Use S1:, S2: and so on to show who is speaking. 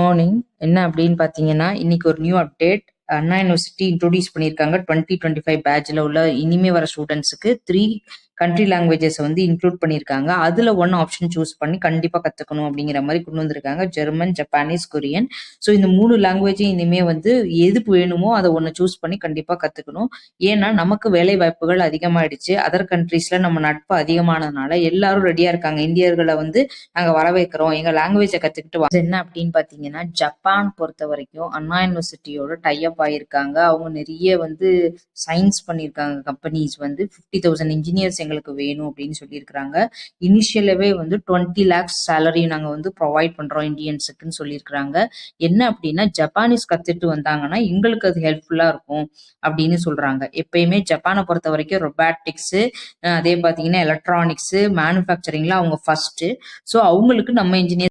S1: Morning. என்ன அப்படின்னு பார்த்தீங்கன்னா, இன்னைக்கு ஒரு நியூ அப்டேட். அண்ணா யூனிவர்சிட்டி இன்ட்ரோடியூஸ் பண்ணியிருக்காங்க. 2025 பேட்ச்ல உள்ள இனிமே வர ஸ்டூடெண்ட்ஸுக்கு 3 கண்ட்ரி லாங்குவேஜஸ் வந்து இன்க்ளூட் பண்ணியிருக்காங்க. அதுல 1 ஆப்ஷன் சூஸ் பண்ணி கண்டிப்பா கத்துக்கணும் அப்படிங்கிற மாதிரி கொண்டு வந்திருக்காங்க. German, Japanese, Korean. ஸோ இந்த 3 லாங்குவேஜையும் இனிமே வந்து எது வேணுமோ அதை ஒன்று சூஸ் பண்ணி கண்டிப்பா கத்துக்கணும். ஏன்னா நமக்கு வேலை வாய்ப்புகள் அதிகமாயிடுச்சு. அதர் கண்ட்ரீஸ்ல நம்ம நட்பு அதிகமானதுனால எல்லாரும் ரெடியா இருக்காங்க. இந்தியர்களை வந்து நாங்க வரவேற்கிறோம், எங்க லாங்குவேஜை கத்துக்கிட்டு என்ன அப்படின்னு பாத்தீங்கன்னா, ஜப்பான் பொறுத்த வரைக்கும் அண்ணா யூனிவர்சிட்டியோட டைப் ஆயிருக்காங்க. அவங்க நிறைய வந்து சயின்ஸ் பண்ணியிருக்காங்க. கம்பெனிஸ் வந்து 50,000 இன்ஜினியர்ஸ் எங்களுக்கு வேணும் அப்படின்னு சொல்லியிருக்காங்க. இனிஷியலாவே வந்து 20 lakhs சேலரி நாங்க வந்து ப்ரொவைட் பண்றோம் இந்தியன்ஸுக்குன்னு சொல்லியிருக்காங்க. என்ன அப்படின்னா, ஜப்பானீஸ் கத்துட்டு வந்தாங்கன்னா எங்களுக்கு அது ஹெல்ப்ஃபுல்லா இருக்கும் அப்படின்னு சொல்றாங்க. எப்பயுமே ஜப்பானை பொறுத்த வரைக்கும் ரொபாட்டிக்ஸ், அதே பாத்தீங்கன்னா எலக்ட்ரானிக்ஸ், மேனுஃபேக்சரிங்ல அவங்க ஃபர்ஸ்ட். ஸோ அவங்களுக்கு நம்ம இன்ஜினியர்